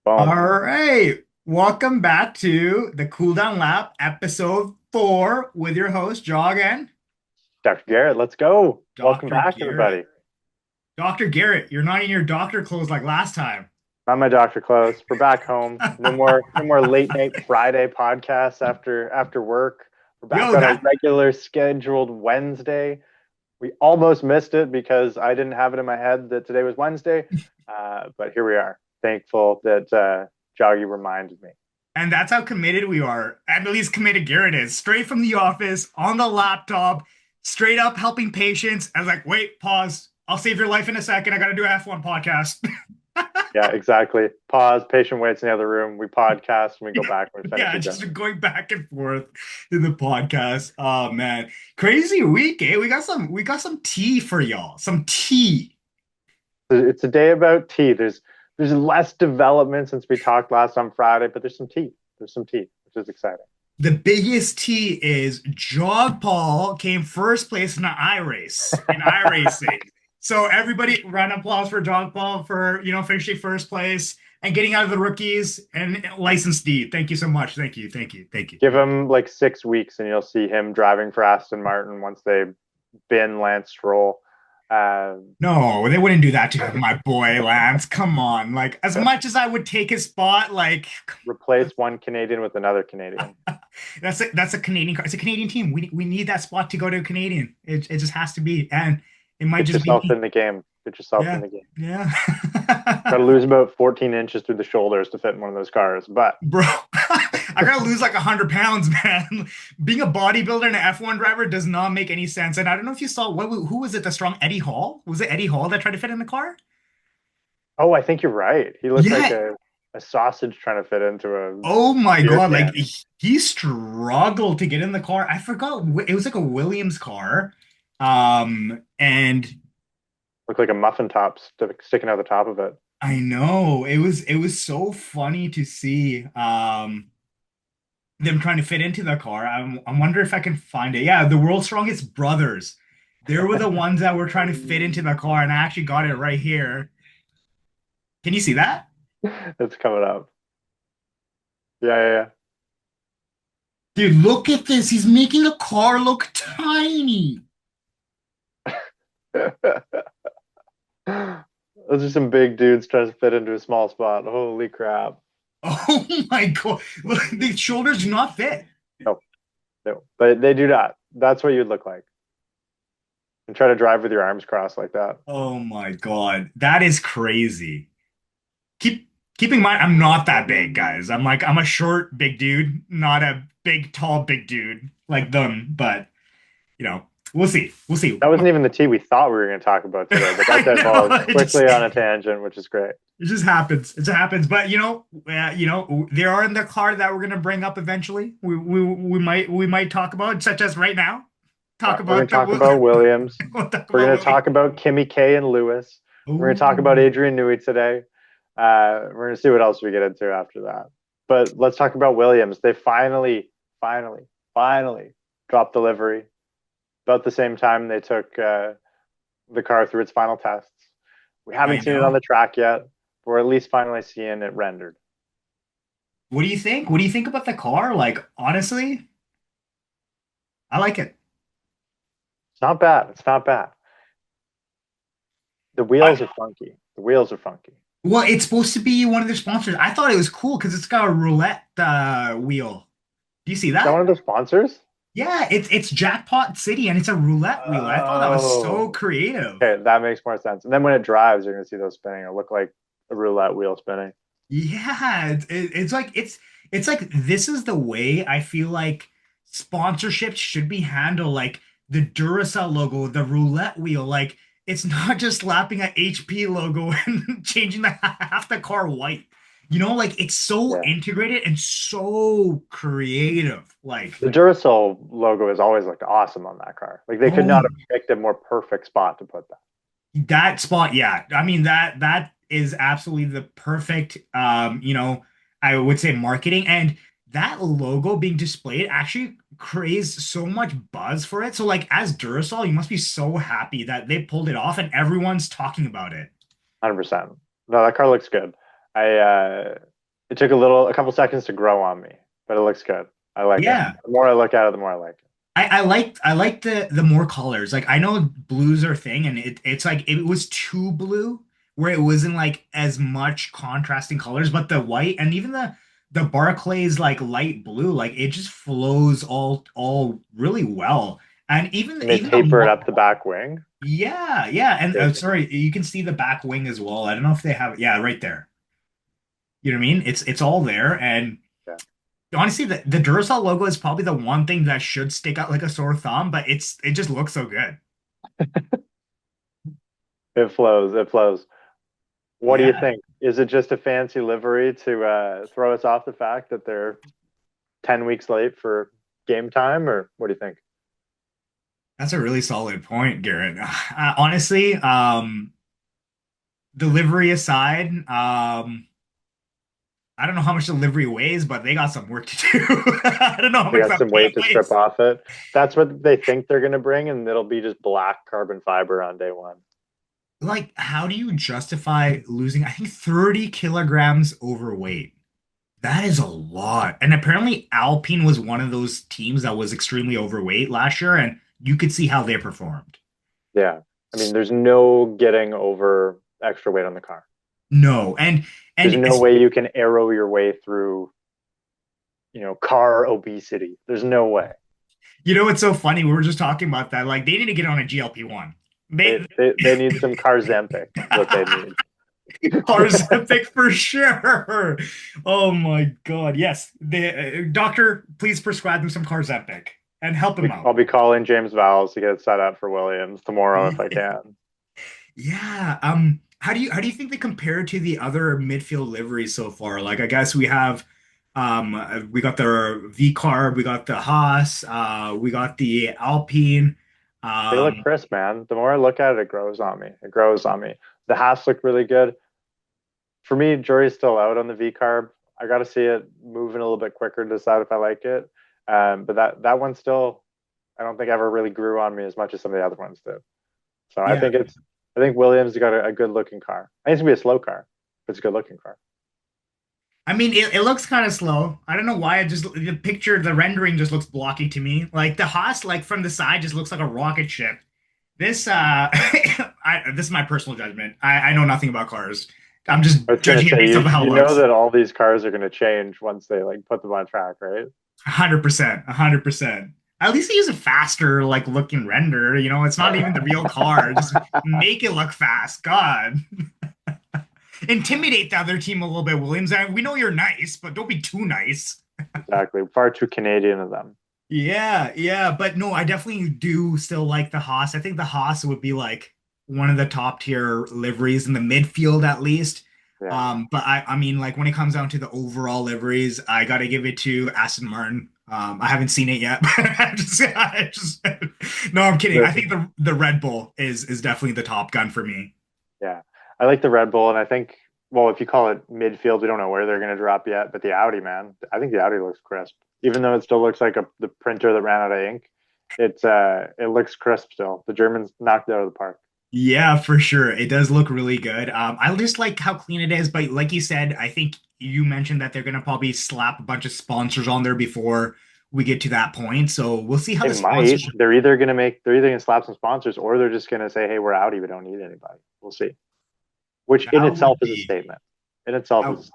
All Boom. right. Welcome back to the Cooldown Lap, episode 4, with your host, Jog and Dr. Garrett, let's go. Welcome Dr. back, Garrett. everybody. Dr. Garrett, you're not in your doctor clothes like last time. Not my doctor close. We're back home. No more late night Friday podcasts after work. We're back Yo, on a that regular scheduled Wednesday. We almost missed it because I didn't have it in my head that today was Wednesday. But here we are. Thankful that Joggy reminded me. and that's how committed we are. At least committed Garrett is. Straight from the office, on the laptop, straight up helping patients. I was like, wait, pause. I'll save your life in a second. I gotta do an F1 podcast. Yeah, exactly. Pause. Patient waits in the other room. We podcast and we go back and we finish Yeah, again. just going back and forth in the podcast. Oh man, crazy week, eh? We got some tea for y'all. Some tea. It's a day about tea. There's less development since we talked last on Friday, but there's some tea. There's some tea, which is exciting. The biggest tea is Jog Paul came first place in the iRacing. So everybody, round of applause for Jog Paul for finishing first place and getting out of the rookies and license D. Thank you so much. Thank you. Thank you. Thank you. Give him like 6 weeks, and you'll see him driving for Aston Martin once they bin Lance Stroll. Uh, No, they wouldn't do that to my boy Lance. Come on. Like, as much as I would take his spot, like replace one Canadian with another Canadian. that's a Canadian car. It's a Canadian team. We need that spot to go to a Canadian. It just has to be. And it might Get just be yourself me. in the game. Get yourself in Yeah. the game. Yeah. Got to lose about 14 inches through the shoulders to fit in one of those cars, but Bro, I gotta lose like 100 pounds, man. Being a bodybuilder and an F1 driver does not make any sense. And I don't know if you saw who was it, the strong Eddie Hall? Was it Eddie Hall that tried to fit in the car? oh, I think you're right. He looked like Yeah. a sausage trying to fit into a Oh my beer God, like can. he struggled to get in the car. I forgot it was like a Williams car. And Looked like a muffin top sticking out the top of it. I know it was so funny to see them trying to fit into the car. I wonder if I can find it. Yeah, the world's strongest brothers. They were the ones that were trying to fit into the car, and I actually got it right here. Can you see that? It's coming up. Yeah, yeah, Dude, look at this. He's making the car look tiny. yeah. Those are some big dudes trying to fit into a small spot. Holy crap. Oh my God. Look, the shoulders do not fit. No, no. But they do not. That's what you'd look like. And try to drive with your arms crossed like that. Oh my God. That is crazy. Keeping in mind, I'm not that big, guys. I'm a short, big dude, not a big, tall, big dude like them. But we'll see. We'll see. That wasn't even the tea we thought we were going to talk about today, but that I know. divulged quickly on a tangent, which is great. It just happens. It just happens. But they are in the car that we're gonna bring up eventually. We might talk about, such as right now. Yeah, Talk we're going about to talk about Williams. we'll talk We're about going to Willie. talk about Kimmy K and Lewis. We're going to talk about Ooh, Adrian Newey today. We're going to see what else we get into after that. But let's talk about Williams. They finally dropped the livery. About the same time they took the car through its final tests. We I haven't seen it on know. the track yet, but we're at least finally seeing it rendered. What do you think? What do you think about the car? Like, honestly, I like it. It's not bad. It's not bad. The wheels are funky. The wheels are funky. Is Well, it's supposed to be one of their sponsors. I thought it was cool because it's got a roulette wheel. Do you see that one that? of the sponsors? Yeah, it's Jackpot City and it's a roulette wheel. I thought that was so Oh, creative. okay. That makes more sense. And then when it drives, you're going to see those spinning. It'll look like a roulette wheel spinning. Yeah, it's like it's like this is the way I feel like sponsorships should be handled. Like the Duracell logo, the roulette wheel. Like it's not just slapping a HP logo and changing the half the car white. Like it's so Yeah. integrated and so creative. Like, The Duracell logo has always looked awesome on that car. Like they could oh, not have picked a more perfect spot to put that. that spot, yeah. I mean that is absolutely the perfect I would say marketing, and that logo being displayed actually creates so much buzz for it. So like as Duracell, you must be so happy that they pulled it off and everyone's talking about it. 100%. No, that car looks good. I It took a couple seconds to grow on me, but it looks good. I like it. Yeah. The more I look at it, the more I like it. I like the more colors. Like I know blues are a thing, and it's like it was too blue where it wasn't like as much contrasting colors, but the white and even the Barclays like light blue, like it just flows all really well. And even And they even the taper it up the back wing. yeah, and Good. sorry, you can see the back wing as well. I don't know if they have it. Yeah, right there. You know what I mean? It's all there, and Yeah. honestly, the Duracell logo is probably the one thing that should stick out like a sore thumb, but it just looks so good. It flows. It flows. What do you Yeah, think? Is it just a fancy livery to throw us off the fact that they're 10 weeks late for game time, or what do you think? that's a really solid point, Garrett. Honestly, delivery aside, I don't know how much delivery weighs, but they got some work to do. I don't know how They much got that some paint weight to strip weighs. off it. That's what they think they're going to bring, and it'll be just black carbon fiber on day one. Like, how do you justify losing, I think, 30 kilograms overweight? That is a lot. And apparently Alpine was one of those teams that was extremely overweight last year, and you could see how they performed. Yeah. I mean, there's no getting over extra weight on the car. No, There's and no way you can arrow your way through, car obesity. There's no way. you know what's so funny? We were just talking about that. Like they need to get on a GLP-1. They They they need some Carzempic is what they need. Ozempic for sure. Oh my God. Yes. The doctor, please prescribe him some Ozempic and help him out. I'll be calling James Vowles to get it set up for Williams tomorrow if I can. Yeah. How do you think they compare to the other midfield liveries so far? Like I guess we got the V carb, we got the Haas, we got the Alpine. They look Um crisp, man. The more I look at it, it grows on me. It grows on me. The Haas look really good. For me, jury's still out on the V carb. I got to see it moving a little bit quicker to decide if I like it. But that one still, I don't think ever really grew on me as much as some of the other ones did. So yeah. I think Williams got a good looking car. I think it's gonna be a slow car, but it's a good looking car. I mean, it looks kind of slow. I don't know why. The rendering just looks blocky to me. Like the Haas, like from the side, just looks like a rocket ship. This is my personal judgment. I know nothing about cars. I'm just I was gonna judging it say based off of how it you know looks. that all these cars are gonna change once they like put them on track, right? 100%, 100%. At least they use a faster, like looking render. You know, it's not even the real car. Just make it look fast. God, intimidate the other team a little bit, Williams. We know you're nice, but don't be too nice. Exactly. Far too Canadian of them. Yeah, yeah, but no, I definitely do still like the Haas. I think the Haas would be like one of the top tier liveries in the midfield at least. Yeah. But I mean, like when it comes down to the overall liveries, I gotta give it to Aston Martin. I haven't seen it yet, but no, I'm kidding. I The, think the Red Bull is definitely the top gun for me. yeah. I like the Red Bull, and I think, well, if you call it midfield, we don't know where they're going to drop yet. But the Audi, man, I think the Audi looks crisp, even though it still looks like the printer that ran out of ink. It looks crisp still. The Germans knocked it out of the park. Yeah, for sure. It does look really good. I just like how clean it is, but like you said, I think you mentioned that they're gonna probably slap a bunch of sponsors on there before we get to that point. So we'll see how They the might. sponsorship. They're either going to slap some sponsors, or they're just going to say, "Hey, we're Audi. We don't need anybody." We'll see. Which in That itself would is a be statement. In itself is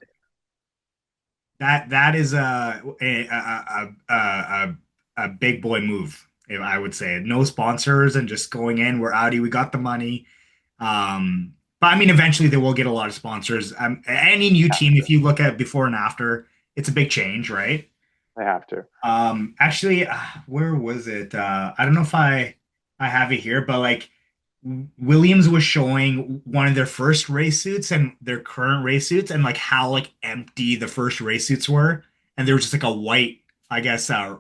that a statement. that is a big boy move, if I would say. No sponsors and just going in. We're Audi. We got the money. But I mean, eventually they will get a lot of sponsors. Any new Have team, to. if you look at before and after, it's a big change, right? They have to. Actually, where was it? I don't know if I have it here, but like Williams was showing one of their first race suits and their current race suits, and like how like empty the first race suits were, and there was just like a white, I guess, a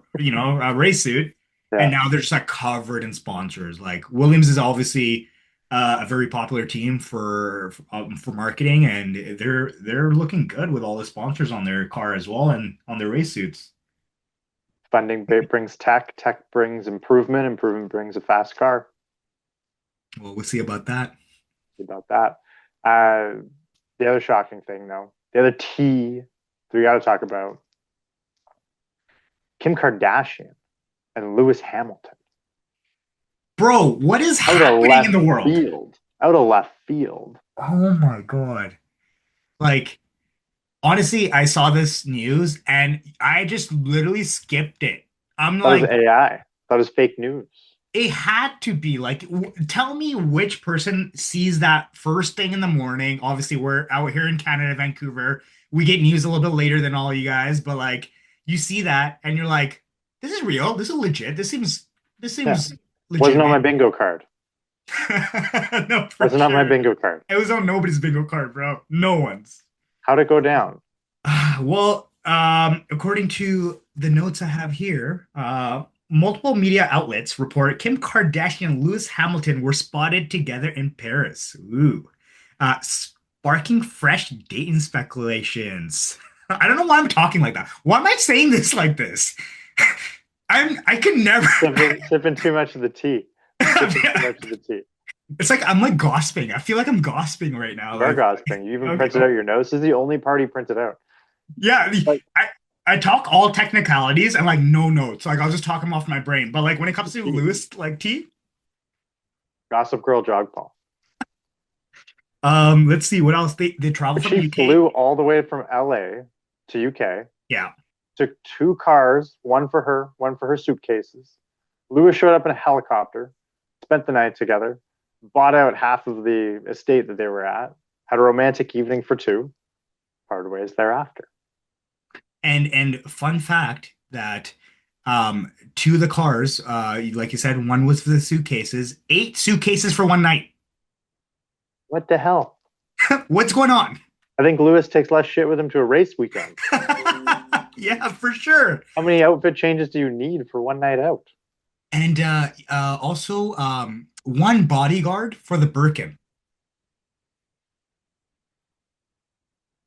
race suit, and Yeah. now they're just like covered in sponsors. Like Williams is obviously a very popular team for marketing, and they're looking good with all the sponsors on their car as well and on their race suits. Brings tech. Tech brings improvement. Improvement brings a fast car. Well, we'll see about that. About that. Uh, the other shocking thing, though, the other T we got to talk about Kim Kardashian and Lewis Hamilton. Bro, what is Out of happening in left the world? field. Out of left field. Oh my God. Like, honestly, I saw this news and I just literally skipped it. I'm That was like, AI. That was fake news. it had to be like, tell me which person sees that first thing in the morning. Obviously, we're out here in Canada, Vancouver. We get news a little bit later than all you guys, but like, you see that and you're like, this is real. This is legit. This Yeah. seems Wasn't on my legitimate. bingo card. No, for Wasn't on my sure. bingo card. It was on nobody's bingo card, bro. No one's. How'd it go down? Well, according to the notes I have here, multiple media outlets report Kim Kardashian and Lewis Hamilton were spotted together in Paris. Ooh, sparking fresh dating speculations. I don't know why I'm talking like that. Why am I saying this like this? I could never. Sipping too much of the tea. Sipping too much of the tea. It's like I'm like gossiping. I feel like I'm gossiping right now. You are Like, gossiping. You even okay, printed out your notes. This is the only part he printed out. yeah, Like I talk all technicalities and like no notes. Like I'll just talk them off my brain. But like when it comes to tea. Lewis, like T, Gossip Girl jog Paul. let's see what else they travel from She UK. flew all the way from LA to UK, Yeah. took two cars, one for her, one for her suitcases. Lewis showed up in a helicopter, spent the night together, bought out half of the estate that they were at, had a romantic evening for two, parted ways thereafter. And fun fact that two of the cars, like you said, one was for the suitcases, 8 suitcases for one night. What the hell? What's going on? I think Lewis takes less shit with him to a race weekend. Yeah, for sure. How many outfit changes do you need for one night out? And also one bodyguard for the Birkin.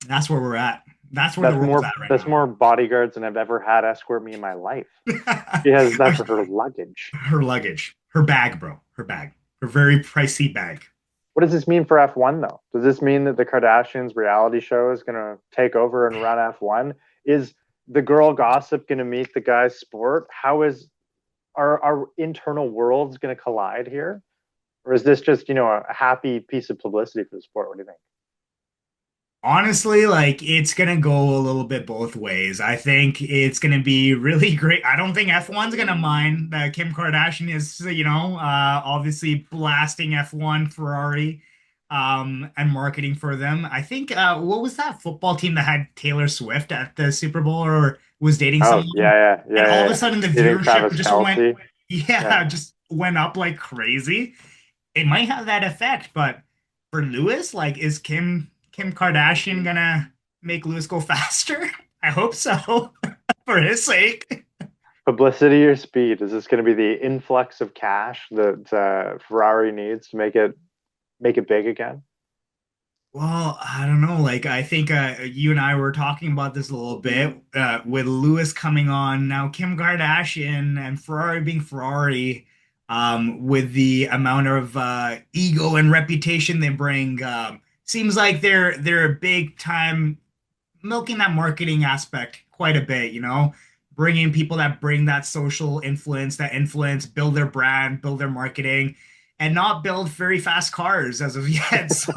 That's where we're at. That's where the world's at right That's now. more bodyguards than I've ever had escort me in my life. She has that for her luggage. Her luggage, her bag, bro, her bag, her very pricey bag. What does this mean for F1 though? Does this mean that the Kardashians reality show is going to take over and run F1? Is the girl gossip going to meet the guy's sport? How is our internal worlds going to collide here? Or is this just, a happy piece of publicity for the sport? What do you think? Honestly, like it's gonna go a little bit both ways. I think it's gonna be really great. I don't think F1's gonna mind that Kim Kardashian is, obviously blasting F1 Ferrari, and marketing for them. I think, what was that football team that had Taylor Swift at the Super Bowl or was dating Oh, someone? yeah, yeah, And yeah, all of a yeah. sudden the Dating viewership Travis just went, Kelsey. yeah, Yeah. just went up like crazy. It might have that effect, but for Lewis, like, is Kim Kardashian gonna make Lewis go faster? I hope so, for his sake. Publicity or speed? Is this going to be the influx of cash that Ferrari needs to make it big again? Well, I don't know. Like, I think you and I were talking about this a little bit with Lewis coming on now. Kim Kardashian and Ferrari being Ferrari, with the amount of ego and reputation they bring, seems like they're a big time milking that marketing aspect quite a bit, bringing people that bring that social influence, that influence, build their brand, build their marketing, and not build very fast cars as of yet. So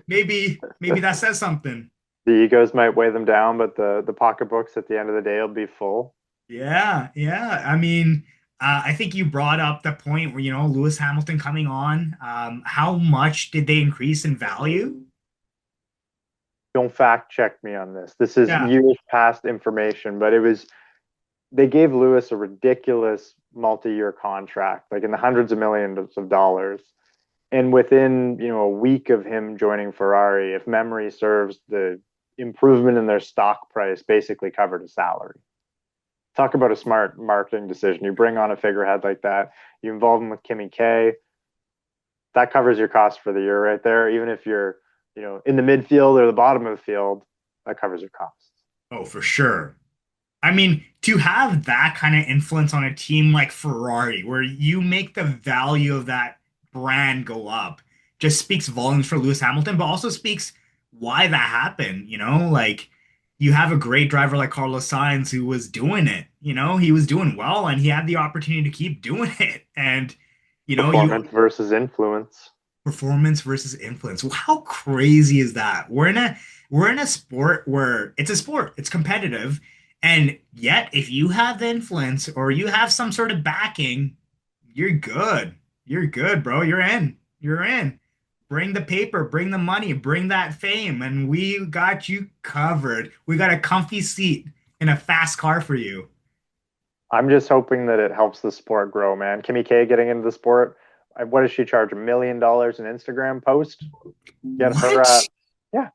maybe that says something. The egos might weigh them down, but the pocketbooks at the end of the day will be full. Yeah, yeah. I mean, I think you brought up the point where, Lewis Hamilton coming on. How much did they increase in value? Don't fact check me on this. This is Yeah. years past information, but they gave Lewis a ridiculous multi-year contract, like in the hundreds of millions of dollars. And within, a week of him joining Ferrari, if memory serves, the improvement in their stock price basically covered his salary. Talk about a smart marketing decision. You bring on a figurehead like that, you involve him with Kimmy K, that covers your cost for the year right there. Even if you're, in the midfield or the bottom of the field, that covers your costs. Oh, for sure. I mean, to have that kind of influence on a team like Ferrari, where you make the value of that brand go up, just speaks volumes for Lewis Hamilton, but also speaks why that happened, Like, you have a great driver like Carlos Sainz who was doing it. He was doing well and he had the opportunity to keep doing it. And you Performance versus influence. performance versus influence. Well, how crazy is that? We're in a sport where it's a sport, it's competitive, and yet if you have the influence or you have some sort of backing, you're good. You're good, bro. You're in. You're in. Bring the paper, bring the money, bring that fame, and we got you covered. We got a comfy seat in a fast car for you. I'm just hoping that it helps the sport grow, man. Kimmy K getting into the sport. What does she charge? $1 million an Instagram post? Get her What? at yeah.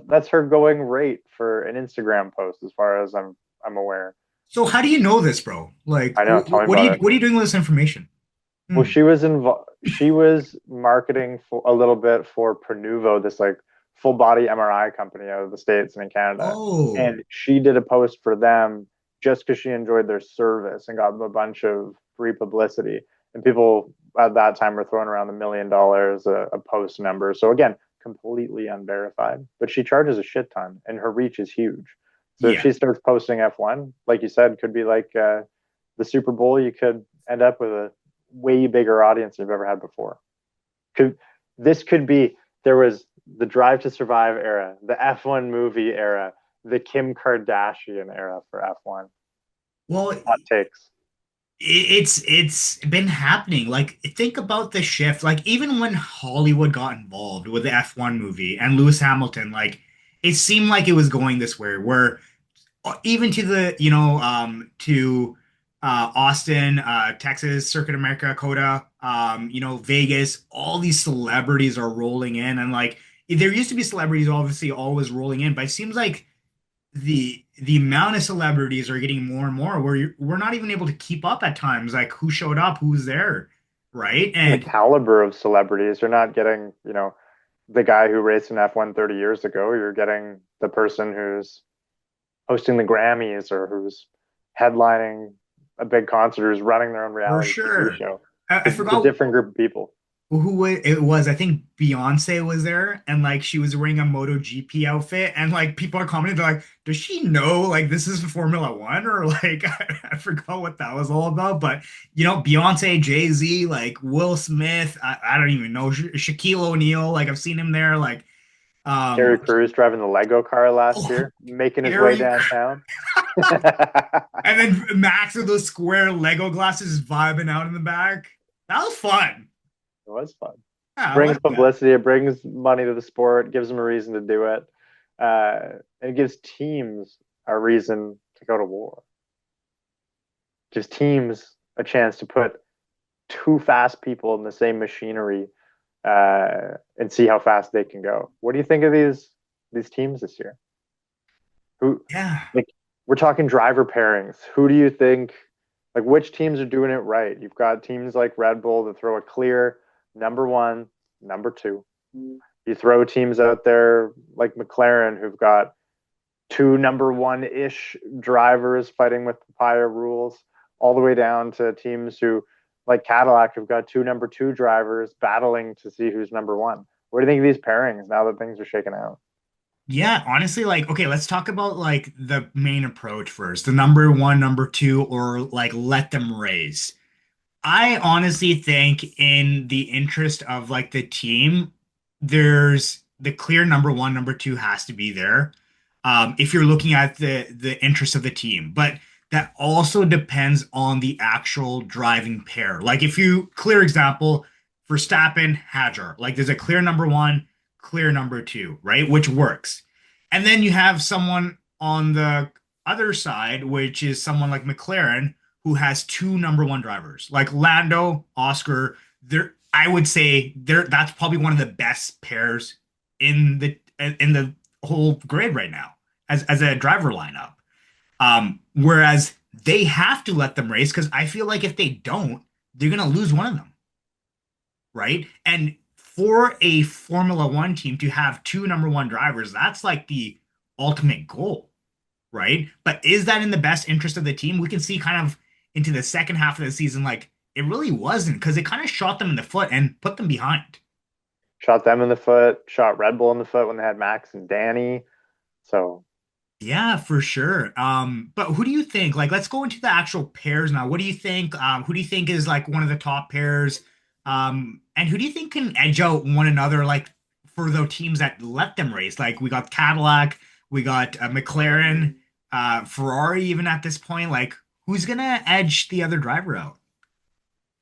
That's her going rate for an Instagram post, as far as I'm aware. So how do you know this, bro? Like, I know. Tell me what are about you it. what are you doing with this information? Well, Hmm. she was marketing for a little bit for Pronuvo, this like full body MRI company out of the States and in Canada. Oh, And she did a post for them just because she enjoyed their service and got them a bunch of free publicity. And people at that time were throwing around $1 million a post number. So again, completely unverified. But she charges a shit ton and her reach is huge. So if yeah. she starts posting F1, like you said, could be like the Super Bowl, you could end up with a way bigger audience than you've ever had before. Could this could be there was the Drive to Survive era, the F1 movie era, the Kim Kardashian era for F1. Well, Hot takes. it's been happening. Like, think about the shift. Like, even when Hollywood got involved with the F1 movie and Lewis Hamilton, like, it seemed like it was going this way, where even to to Austin, Texas, Circuit America, Coda, Vegas, all these celebrities are rolling in, and like there used to be celebrities obviously always rolling in, but it seems like the amount of celebrities are getting more and more where we're not even able to keep up at times, like who showed up, who's there, right? The And caliber of celebrities, you're not getting, the guy who raced in F1 30 years ago. You're getting the person who's hosting the Grammys or who's headlining a big concert, who's running their own for reality TV sure, show. I It's a forgot different group of people. it was. I think Beyonce was there, and like she was wearing a MotoGP outfit, and like people are commenting, they're like, "Does she know like this is Formula One?" Or like I forgot what that was all about. But Beyonce, Jay-Z, like Will Smith, I don't even know Shaquille O'Neal. Like I've seen him there. Like Terry um, Crews driving the Lego car last oh, year, making his way Harry, downtown. and then Max with those square Lego glasses vibing out in the back. That was fun. It was fun. Yeah, I Brings like that. publicity, it brings money to the sport, gives them a reason to do it, and it gives teams a reason to go to war. Gives teams a chance to put two fast people in the same machinery and see how fast they can go. What do you think of these teams this year? Who Yeah. like we're talking driver pairings. Who do you think like which teams are doing it right? You've got teams like Red Bull that throw a clear number one, number two. You throw teams out there like McLaren who've got two number one-ish drivers fighting with papaya rules, all the way down to teams who like Cadillac who've got two number two drivers battling to see who's number one. What do you think of these pairings now that things are shaking out? Yeah, honestly, like, okay, let's talk about like the main approach first. The number one, number two, or like let them race. I honestly think in the interest of like the team, there's the clear number one, number two has to be there. If you're looking at the interest of the team, but that also depends on the actual driving pair. Like if you clear example, Verstappen, Hadjar, like there's a clear number one, clear number two, right? Which works. And then you have someone on the other side, which is someone like McLaren who has two number one drivers, like Lando, Oscar. I would say that's probably one of the best pairs in the whole grid right now as a driver lineup. Whereas they have to let them race because I feel like if they don't, they're gonna lose one of them, right? And for a Formula One team to have two number one drivers, that's like the ultimate goal, right? But is that in the best interest of the team? We can see kind of into the second half of the season, like it really wasn't because it kind of shot them in the foot and put them behind. Shot them in the foot, shot Red Bull in the foot when they had Max and Danny. So Yeah, for sure. But who do you think? Like, let's go into the actual pairs now. What do you think? Who do you think is like one of the top pairs? And who do you think can edge out one another, like for the teams that let them race? Like, we got Cadillac, we got McLaren, Ferrari, even at this point. Like, who's gonna edge the other driver out?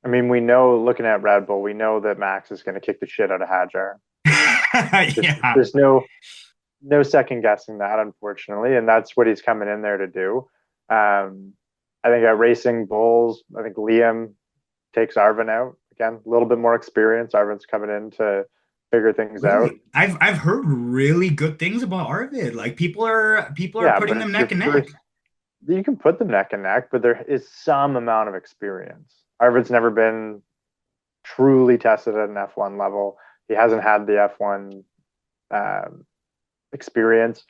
I mean, we know looking at Red Bull, we know that Max is going to kick the shit out of Hadjar. Yeah. There's no second guessing that, unfortunately, and that's what he's coming in there to do. Um, I think at Racing Bulls, I think Liam takes Arvin out again, a little bit more experience. Arvin's coming in to figure things out. Really? I've heard really good things about Arvid. Like people are Yeah, putting but them it's your neck and neck. first. You can put them neck and neck, but there is some amount of experience. Arvid's never been truly tested at an F1 level. He hasn't had the F1 um, experience.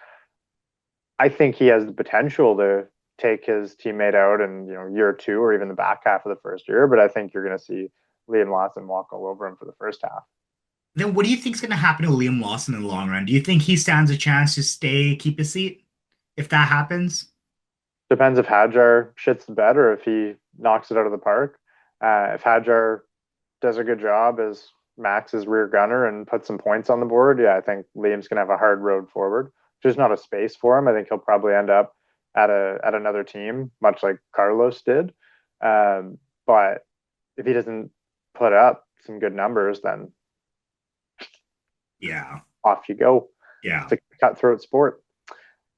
I think he has the potential to take his teammate out in year two or even the back half of the first year. But I think you're going to see Liam Lawson walk all over him for the first half. Then what do you think is going to happen to Liam Lawson in the long run? Do you think he stands a chance to stay, keep his seat if that happens? Depends if Hadjar shits the bed or if he knocks it out of the park. If Hadjar does a good job as Max's rear gunner and puts some points on the board, yeah, I think Liam's going to have a hard road forward. There's not a space for him. I think he'll probably end up at another team, much like Carlos did. But if he doesn't put up some good numbers, then Yeah, off you go. yeah, It's a cutthroat sport.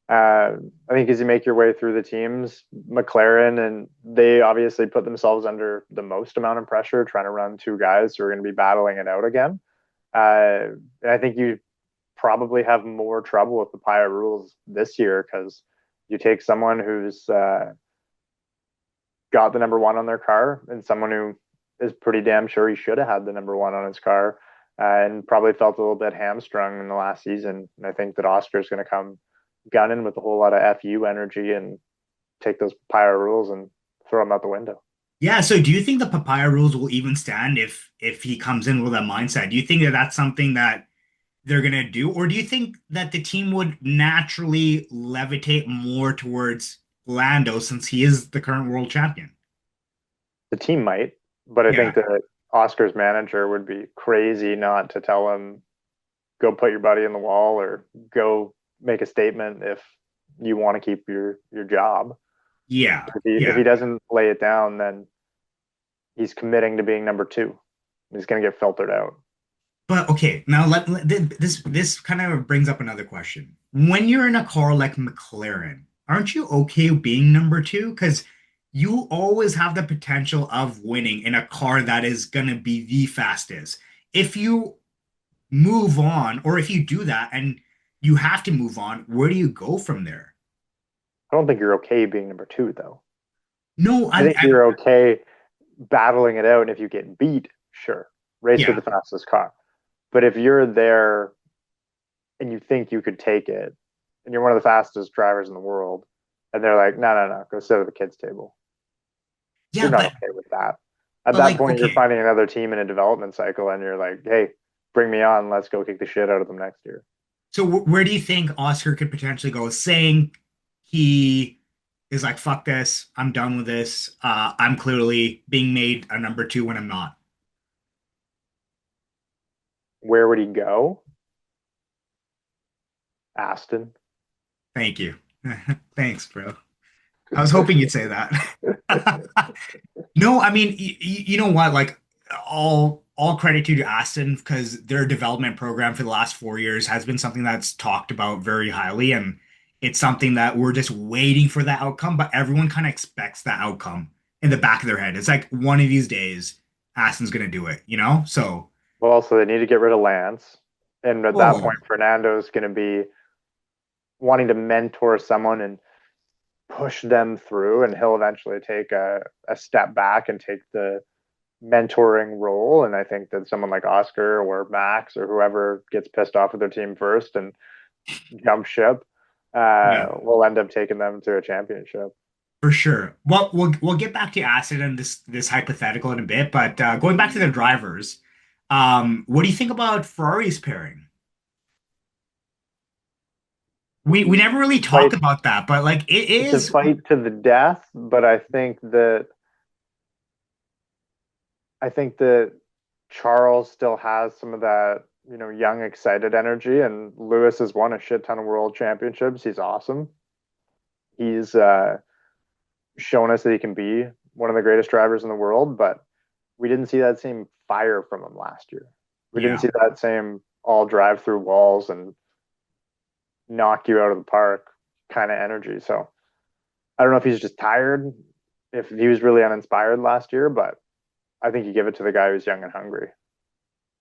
I think as you make your way through the teams, McLaren and they obviously put themselves under the most amount of pressure trying to run two guys who are going to be battling it out again. And I think you probably have more trouble with the Paya rules this year because you take someone who's got the number one on their car and someone who is pretty damn sure he should have had the number one on his car and probably felt a little bit hamstrung in the last season. And I think that Oscar's going to come gunning with a whole lot of FU energy and take those Pyro rules and throw them out the window. yeah. So do you think the papaya rules will even stand if he comes in with that mindset? Do you think that that's something that they're gonna do, or do you think that the team would naturally levitate more towards Lando since he is the current world champion? The team might, but I Yeah. think that Oscar's manager would be crazy not to tell him go put your buddy in the wall or go make a statement if you want to keep your job. Yeah, If he yeah. doesn't lay it down, then he's committing to being number two. He's going to get filtered out. But okay, now this kind of brings up another question. When you're in a car like McLaren, aren't you okay being number two? Because you always have the potential of winning in a car that is gonna be the fastest. If you move on, or if you do that and you have to move on, where do you go from there? I don't think you're okay being number two, though. No, I think I you're okay battling it out. And if you get beat, sure, race with yeah, the fastest car. But if you're there and you think you could take it, and you're one of the fastest drivers in the world, and they're like, no, no, no, go sit at the kids' table. You're yeah, not okay with that. At but that like point, you're okay. finding another team in a development cycle, and you're like, hey, bring me on. Let's go kick the shit out of them next year. So where do you think Oscar could potentially go? Saying he is like, fuck this, I'm done with this. I'm clearly being made a number two when I'm not. Where would he go? Aston. Thank you. Thanks, bro. I was hoping you'd say that. No, I mean, you know what? Like all credit to Aston because their development program for the last 4 years has been something that's talked about very highly, and it's something that we're just waiting for that outcome, but everyone kind of expects that outcome in the back of their head. It's like one of these days, Aston's gonna do it, you know? So, Well, also, they need to get rid of Lance. And at that oh, point, Fernando's going to be wanting to mentor someone and push them through, and he'll eventually take a step back and take the mentoring role. And I think that someone like Oscar or Max or whoever gets pissed off with their team first and jump ship yeah. will end up taking them to a championship. For sure. Well, we'll get back to acid and this hypothetical in a bit, but going back to the drivers, what do you think about Ferrari's pairing? we never really talk Fight. about that, but like it It's a is. fight to the death, but I think that Charles still has some of that, young, excited energy, and Lewis has won a shit ton of world championships. He's awesome. He's shown us that he can be one of the greatest drivers in the world, but we didn't see that same fire from him last year. We didn't Yeah. see that same all drive through walls and knock you out of the park kind of energy. So I don't know if he's just tired, if he was really uninspired last year, but I think you give it to the guy who's young and hungry.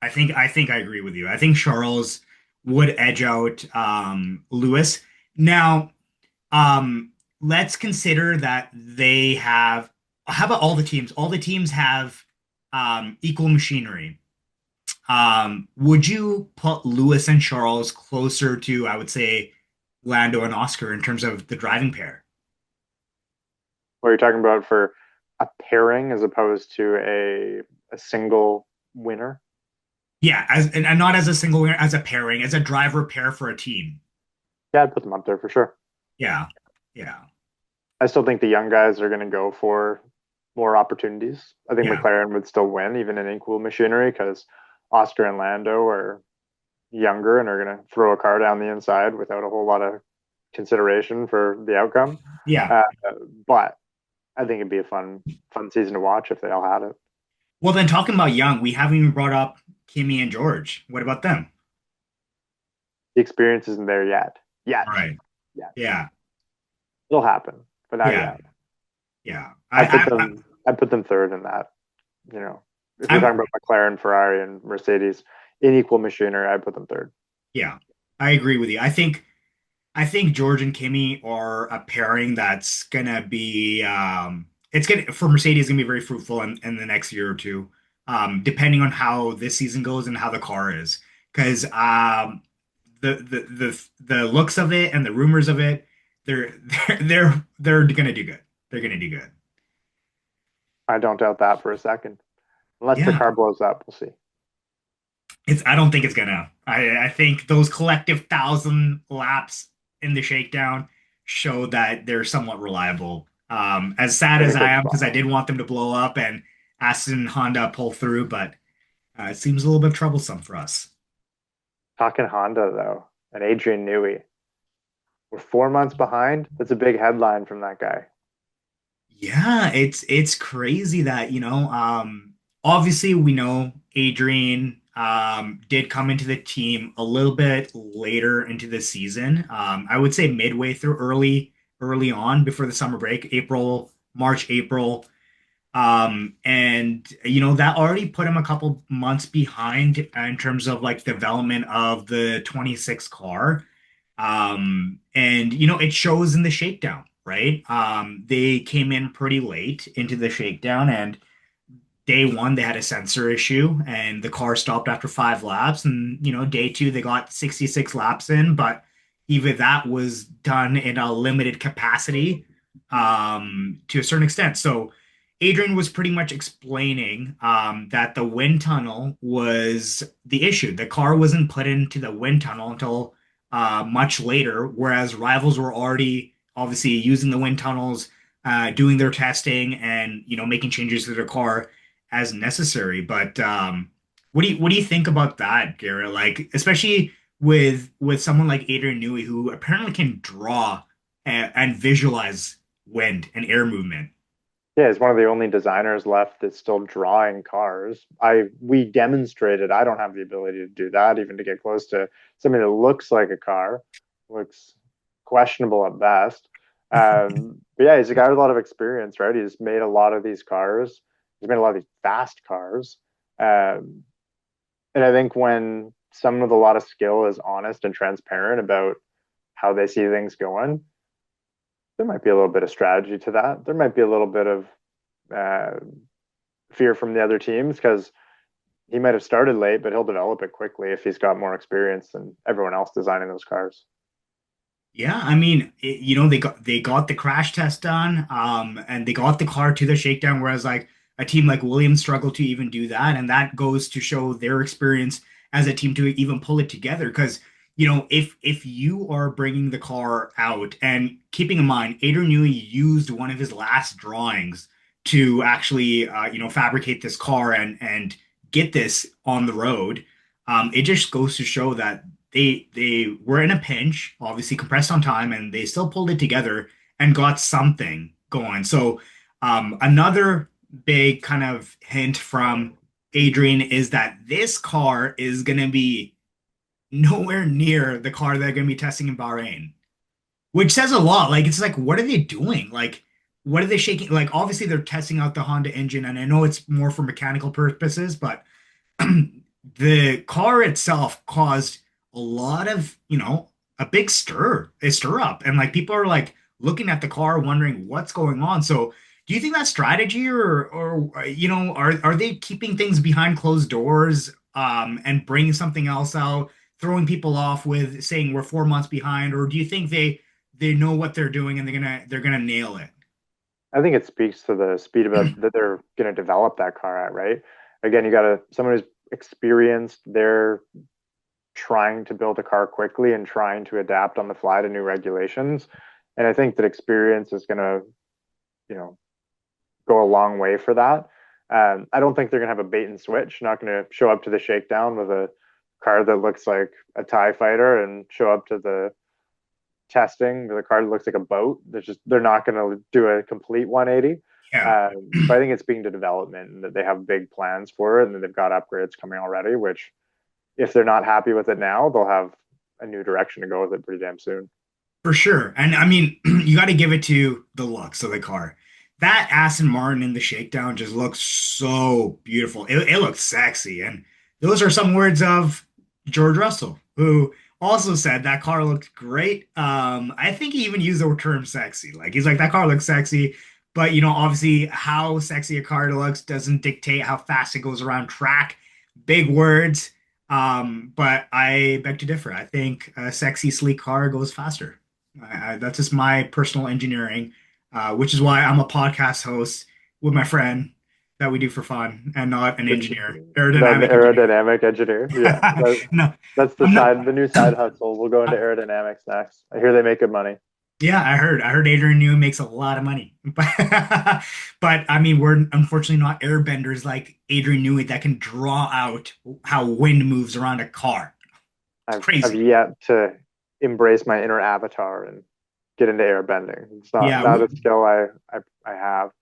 I think I agree with you. I think Charles would edge out Lewis. Now, let's consider that they have how about all the teams? All the teams have equal machinery. Would you put Lewis and Charles closer to, I would say, Lando and Oscar in terms of the driving pair? What you're talking about for a pairing as opposed to a single winner. Yeah, and not as a single winner, as a pairing, as a driver pair for a team. Yeah, I'd put them up there for sure. Yeah, yeah, I still think the young guys are going to go for more opportunities. I think yeah, McLaren would still win, even in equal machinery, because Oscar and Lando are younger and are going to throw a car down the inside without a whole lot of consideration for the outcome. yeah. Uh, but I think it'd be a fun season to watch if they all had it. Well, then talking about young, we haven't even brought up Kimmy and George. What about them? The experience isn't there yet. Yet. Right. Yet. Yeah, It'll happen, but not yeah, yet. yeah. I put them third in that. If you're I'm, talking about McLaren, Ferrari, and Mercedes in equal machinery, I put them third. yeah, I agree with you. I think George and Kimmy are a pairing that's gonna be it's gonna for Mercedes gonna be very fruitful in the next year or two, depending on how this season goes and how the car is. Because the looks of it and the rumors of it, they're they're gonna do good. They're gonna do good. I don't doubt that for a second. Unless the Yeah. car blows up, we'll see. I don't think it's gonna. I think those collective 1,000 laps in the shakedown show that they're somewhat reliable. As sad I as think I they're am spot because I on. did want them to blow up and Aston and Honda pull through, but it seems a little bit troublesome for us. Talking Honda though, and Adrian Newey, we're 4 months behind. That's a big headline from that guy. Yeah, it's crazy that, obviously we know Adrian did come into the team a little bit later into the season. I would say midway through early on before the summer break, April, March, April. And that already put him a couple months behind in terms of like development of the 26 car. And it shows in the shakedown, right? They came in pretty late into the shakedown, and day one they had a sensor issue, and the car stopped after 5 laps. And day two they got 66 laps in, but even that was done in a limited capacity, to a certain extent. So Adrian was pretty much explaining that the wind tunnel was the issue. The car wasn't put into the wind tunnel until much later, whereas rivals were already obviously using the wind tunnels, doing their testing, and making changes to their car as necessary. But what do you think about that, Garrett? Like, especially with someone like Adrian Newey, who apparently can draw and visualize wind and air movement. Yeah, he's one of the only designers left that's still drawing cars. We demonstrated I don't have the ability to do that, even to get close to something that looks like a car. Looks questionable at best. But yeah, he's a guy with a lot of experience, right? He's made a lot of these cars. He's made a lot of these fast cars. Um, and I think when someone with a lot of skill is honest and transparent about how they see things going, there might be a little bit of strategy to that. There might be a little bit of uh, fear from the other teams because he might have started late, but he'll develop it quickly if he's got more experience than everyone else designing those cars. Yeah, I mean, they got the crash test done, and they got the car to the shakedown, whereas like a team like Williams struggled to even do that, and that goes to show their experience as a team to even pull it together. Because if you are bringing the car out and keeping in mind, Adrian Newey used one of his last drawings to actually, fabricate this car and get this on the road. It just goes to show that they were in a pinch, obviously compressed on time, and they still pulled it together and got something going. So, another big kind of hint from Adrian is that this car is going to be nowhere near the car they're going to be testing in Bahrain, which says a lot. Like, it's like, what are they doing? Like, what are they shaking? Like, obviously, they're testing out the Honda engine, and I know it's more for mechanical purposes, but the car itself caused a lot of, a big stir up. And like, people are like looking at the car, wondering what's going on. So, do you think that's strategy or are they keeping things behind closed doors, and bringing something else out, throwing people off with saying we're 4 months behind, or do you think they know what they're doing and they're gonna nail it? I think it speaks to the speed about that they're going to develop that car at, right? Again, you got someone who's experienced. They're trying to build a car quickly and trying to adapt on the fly to new regulations. And I think that experience is going to, you know, go a long way for that. I don't think they're going to have a bait and switch. Not going to show up to the shakedown with a car that looks like a TIE fighter and show up to the testing with a car that looks like a boat. They're not going to do a complete 180. Yeah. But I think it speaking to development and that they have big plans for it and that they've got upgrades coming already, which if they're not happy with it now, they'll have a new direction to go with it pretty damn soon. For sure. And I mean, you got to give it to the looks of the car. That Aston Martin in the shakedown just looks so beautiful. It looks sexy. And those are some words of George Russell, who also said that car looked great. I think he even used the term sexy. Like, he's like, that car looks sexy. But, obviously, how sexy a car looks doesn't dictate how fast it goes around track. Big words. But I beg to differ. I think a sexy, sleek car goes faster. That's just my personal engineering, which is why I'm a podcast host with my friend that we do for fun and not an engineer, Not an aerodynamic engineer. aerodynamic engineer. Yeah, No, that's I'm not. the new side hustle. We'll go into aerodynamics next. I hear they make good money. Yeah, I heard Adrian Newey makes a lot of money, but I mean, we're unfortunately not airbenders like Adrian Newey that can draw out how wind moves around a car. It's I've crazy. yet to embrace my inner avatar and get into airbending. It's Yeah, not a skill I have.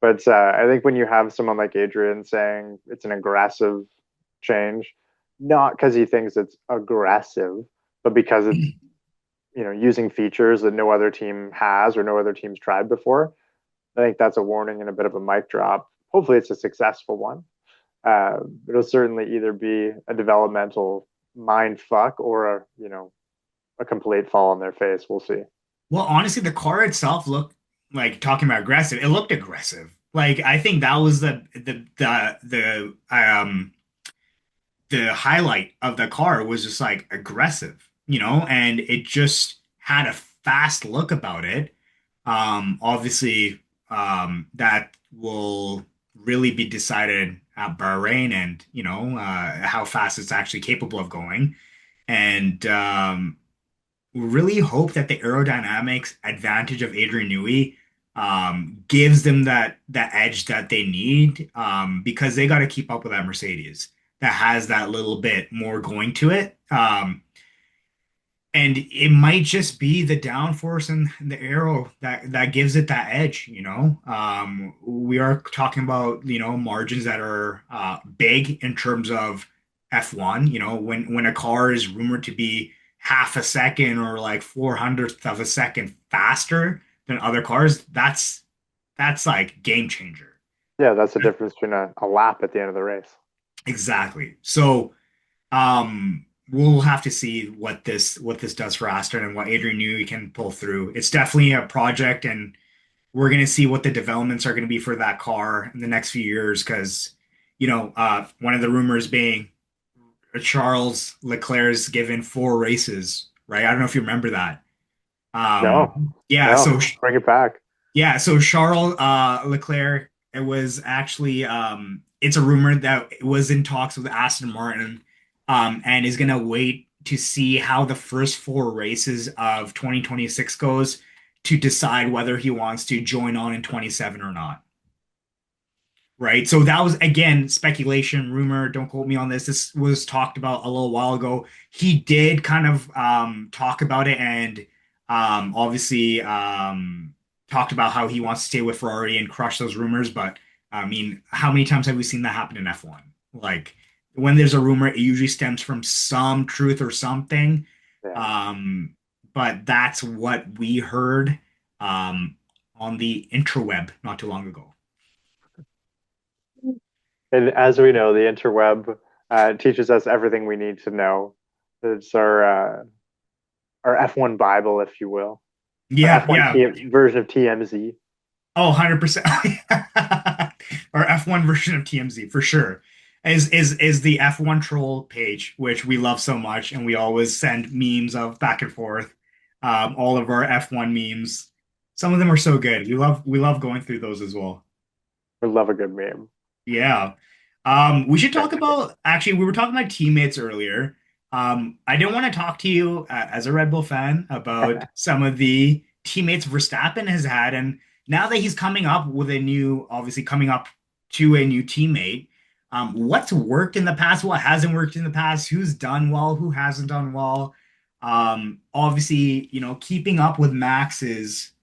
But I think when you have someone like Adrian saying it's an aggressive change, not because he thinks it's aggressive, but because it's using features that no other team has or no other team's tried before. I think that's a warning and a bit of a mic drop. Hopefully, it's a successful one. It'll certainly either be a developmental mind fuck or a complete fall on their face. We'll see. well, honestly, the car itself looked like talking about aggressive. It looked aggressive. Like, I think that was the highlight of the car was just like aggressive, and it just had a fast look about it. Obviously, that will really be decided at Bahrain and, how fast it's actually capable of going. And really hope that the aerodynamics advantage of Adrian Newey gives them that edge that they need, because they got to keep up with that Mercedes that has that little bit more going to it. And it might just be the downforce and the aero that gives it that edge. We are talking about, margins that are big in terms of F1. When a car is rumored to be half a second or like 400th of a second faster than other cars, that's like game changer. Yeah, that's the difference between a lap at the end of the race. Exactly. So, we'll have to see what this does for Aston and what Adrian Newey can pull through. It's definitely a project, and we're gonna see what the developments are gonna be for that car in the next few years. Because, one of the rumors being Charles Leclerc's given 4 races, right? I don't know if you remember that. No, Yeah. So no, bring it back. yeah, so Charles Leclerc, it was actually it's a rumor that it was in talks with Aston Martin, and is gonna wait to see how the first four races of 2026 goes to decide whether he wants to join on in 27 or not. Right. So that was again speculation, rumor. Don't quote me on this. This was talked about a little while ago. He did kind of talk about it and obviously talked about how he wants to stay with Ferrari and crush those rumors. But I mean, how many times have we seen that happen in F1? Like when there's a rumor, it usually stems from some truth or something. Yeah. Um, but that's what we heard on the interweb not too long ago. And as we know, the interweb teaches us everything we need to know. It's our F1 Bible, if you will, our Yeah, F1 yeah. version of TMZ. Oh, 100%. Our F1 version of TMZ for sure. Is the F1 troll page, which we love so much, and we always send memes of back and forth. All of our F1 memes. Some of them are so good. We love going through those as well. We love a good meme. Yeah. We should talk about actually, we were talking about teammates earlier. I didn't want to talk to you as a Red Bull fan about some of the teammates Verstappen has had, and now that he's coming up with a new, obviously coming up to a new teammate, what's worked in the past, what hasn't worked in the past, who's done well, who hasn't done well. Obviously, keeping up with Max it's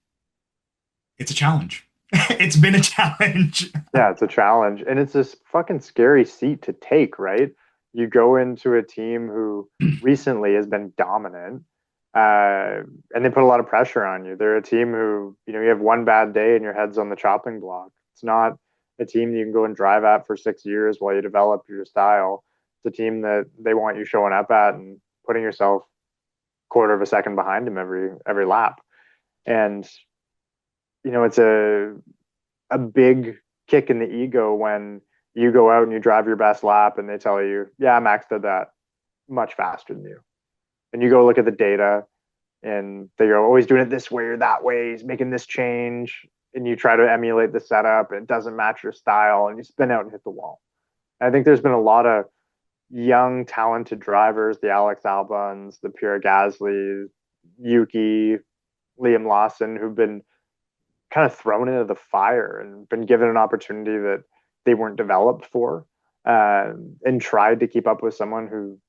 a challenge. It's been a challenge. Yeah, it's a challenge. And it's this fucking scary seat to take, right? You go into a team who recently has been dominant, and they put a lot of pressure on you. They're a team who, you have one bad day and your head's on the chopping block. It's not a team that you can go and drive at for 6 years while you develop your style. It's a team that they want you showing up at and putting yourself quarter of a second behind them every lap. And it's a big kick in the ego when you go out and you drive your best lap and they tell you, yeah, Max did that much faster than you. And you go look at the data and they're always doing it this way or that way. He's making this change. And you try to emulate the setup and it doesn't match your style and you spin out and hit the wall. And I think there's been a lot of young, talented drivers, the Alex Albons, the Pierre Gasly, Yuki, Liam Lawson, who've been kind of thrown into the fire and been given an opportunity that they weren't developed for, and tried to keep up with someone who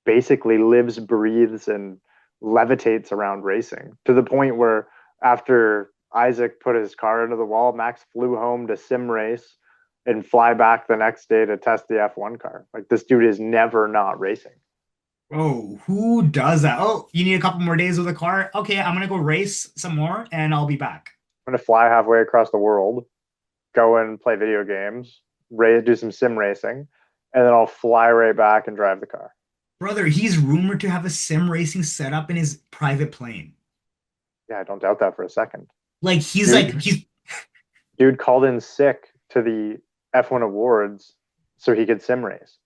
basically lives, breathes, and levitates around racing to the point where after Isaac put his car into the wall, Max flew home to sim race and fly back the next day to test the F1 car. Like this dude is never not racing. Oh, who does that? Oh, you need a couple more days with the car? Okay, I'm gonna go race some more and I'll be back. I'm going to fly halfway across the world, go and play video games, do some sim racing, and then I'll fly right back and drive the car. Brother, he's rumored to have a sim racing setup in his private plane. Yeah, I don't doubt that for a second. Like he's like Dude, he's dude called in sick to the F1 awards so he could sim race.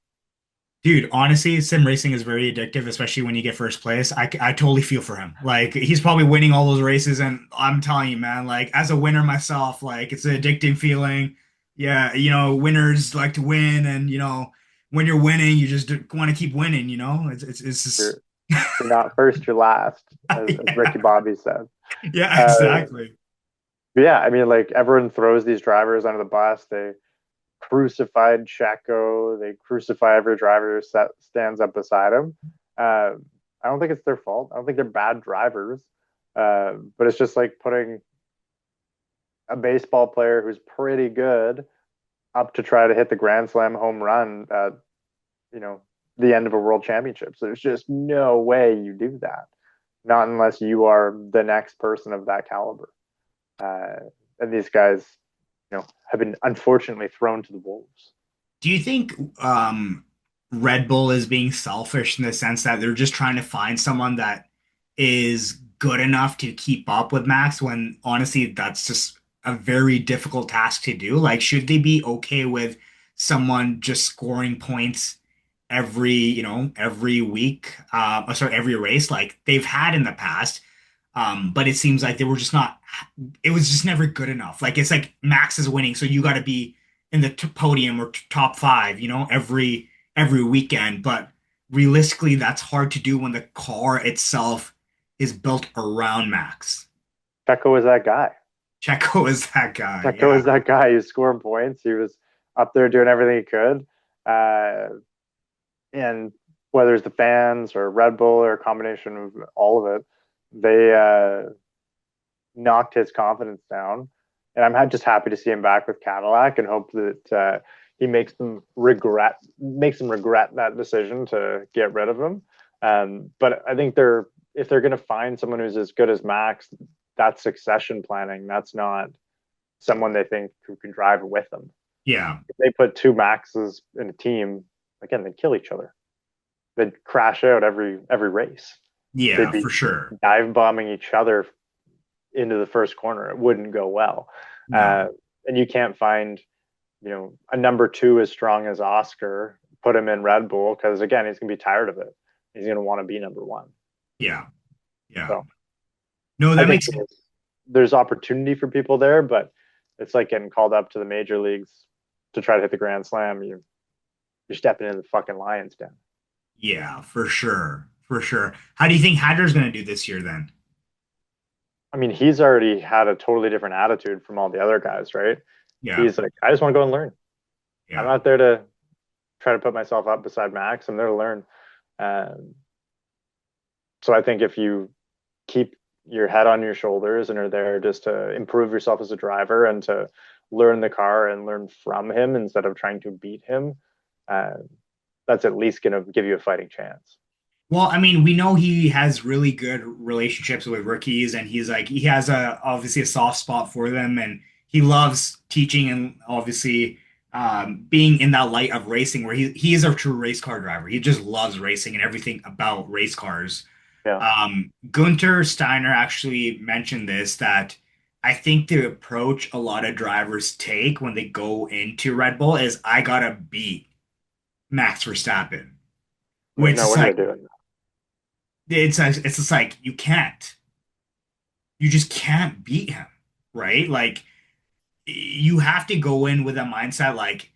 dude, honestly, sim racing is very addictive, especially when you get first place. I totally feel for him. Like he's probably winning all those races, and I'm telling you, man, like as a winner myself, like it's an addicting feeling. Yeah, winners like to win, and when you're winning, you just want to keep winning. It's just You're, you're not first, you're last, as yeah, Ricky Bobby said. yeah, Uh, exactly. but yeah, I mean, like everyone throws these drivers under the bus. They crucified Checo. They crucify every driver that stands up beside him. Uh, I don't think it's their fault. I don't think they're bad drivers. But it's just like putting a baseball player who's pretty good up to try to hit the grand slam home run at you know the end of a world championship. So there's just no way you do that, not unless you are the next person of that caliber. And these guys, have been unfortunately thrown to the wolves. Do you think Red Bull is being selfish in the sense that they're just trying to find someone that is good enough to keep up with Max when honestly that's just a very difficult task to do? Like, should they be okay with someone just scoring points every week, sorry, every race like they've had in the past? But it seems like they were just not, it was just never good enough. Like it's like Max is winning, so you got to be in the podium or top five, every weekend. But realistically, that's hard to do when the car itself is built around Max. Checo was that guy. Checo is that guy. Checo Yeah. was that guy. He was scoring points. He was up there doing everything he could. And whether it's the fans or Red Bull or a combination of all of it, they knocked his confidence down. And I'm just happy to see him back with Cadillac and hope that he makes them regret that decision to get rid of him. But I think if they're going to find someone who's as good as Max, that's succession planning. That's not someone they think who can drive with them. Yeah. If they put two Maxes in a team, again, they'd kill each other. They'd crash out every race. They'd Yeah, be for sure. dive bombing each other into the first corner. It wouldn't go well. No. And you can't find, a number two as strong as Oscar, put him in Red Bull because again, he's gonna be tired of it. He's gonna want to be number one. Yeah. Yeah. So No, I that think makes there's opportunity for people there, but it's like getting called up to the major leagues to try to hit the grand slam. You're stepping into the fucking lion's den. yeah, for sure. For sure. How do you think Hadler's going to do this year then? I mean, he's already had a totally different attitude from all the other guys, right? Yeah. He's like, I just want to go and learn. I'm Yeah. not there to try to put myself up beside Max. I'm there to learn. Um, so I think if you keep your head on your shoulders and are there just to improve yourself as a driver and to learn the car and learn from him instead of trying to beat him, uh, that's at least going to give you a fighting chance. Well, I mean, we know he has really good relationships with rookies, and he's like he has a obviously a soft spot for them, and he loves teaching and obviously being in that light of racing, where he is a true race car driver. He just loves racing and everything about race cars. Yeah. Gunter Steiner actually mentioned this that I think the approach a lot of drivers take when they go into Red Bull is I gotta beat Max Verstappen, There's which no is way like of doing that. it's just like you can't. You just can't beat him, right? Like you have to go in with a mindset like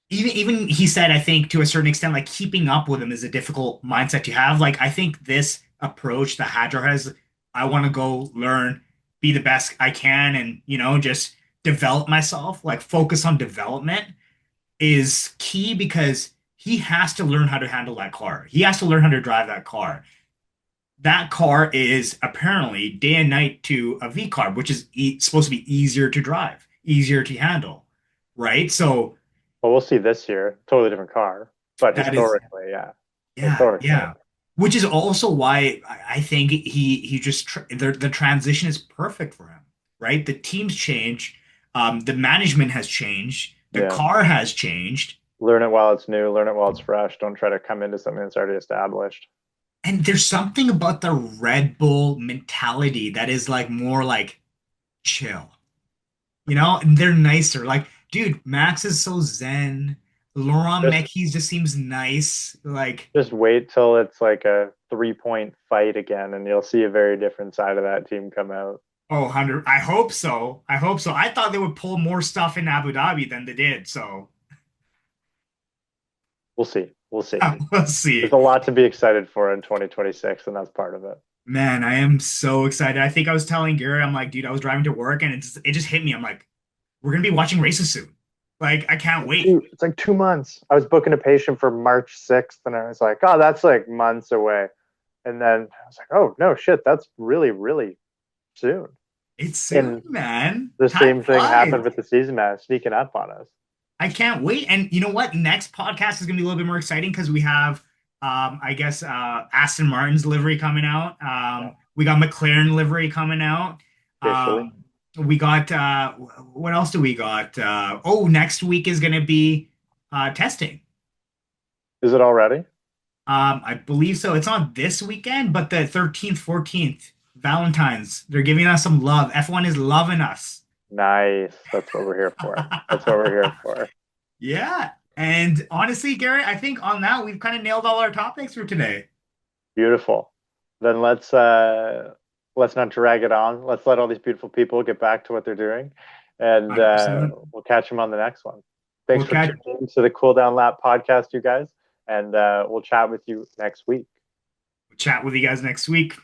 even he said I think to a certain extent like keeping up with him is a difficult mindset to have. Like I think this approach that Hadro has, I want to go learn, be the best I can, and just develop myself, like focus on development is key because he has to learn how to handle that car. He has to learn how to drive that car. That car is apparently day and night to a V car, which is supposed to be easier to drive, easier to handle, right? So Well, we'll see this year. Totally different car, but that is, historically, yeah, yeah, historically, yeah. Which is also why I think he just the transition is perfect for him, right? The teams change, the management has changed, the yeah. car has changed, Learn it while it's new. Learn it while it's fresh. Don't try to come into something that's already established. and there's something about the Red Bull mentality that is like more like chill. And they're nicer. Like, dude, Max is so zen. Laurent Just Mekies just seems nice. Like, just wait till it's like a 3 point fight again, and you'll see a very different side of that team come out. oh, 100. I hope so. I hope so. I thought they would pull more stuff in Abu Dhabi than they did. So We'll see. We'll see. we'll There's see. a lot to be excited for in 2026, and that's part of it. Man, I am so excited. I think I was telling Gary, I'm like, dude, I was driving to work and it just hit me. I'm like, we're gonna be watching races soon. Like, I can't wait. It's like 2 months. I was booking a patient for March 6th, and I was like, oh, that's like months away. And then I was like, oh, no, shit, that's really, really soon. It's soon, And man. the Time same thing flies. happened with the season match sneaking up on us. I can't wait. And you know what? Next podcast is gonna be a little bit more exciting because we have I guess Aston Martin's livery coming out. Yeah, We got McLaren livery coming out. officially. Um, we got what else do we got? Oh, next week is gonna be testing. Is it already? I believe so. It's not this weekend, but the 13th, 14th, Valentine's. They're giving us some love. F1 is loving us. Nice. That's what we're here for. That's what we're here for. Yeah. And honestly, Gary, I think on that we've kind of nailed all our topics for today. Beautiful. Then let's not drag it on. Let's let all these beautiful people get back to what they're doing, and 100%. we'll catch them on the next one. Thanks We'll for catch tuning in to the Cooldown Lap podcast, you guys. and we'll chat with you next week. Chat with you guys next week.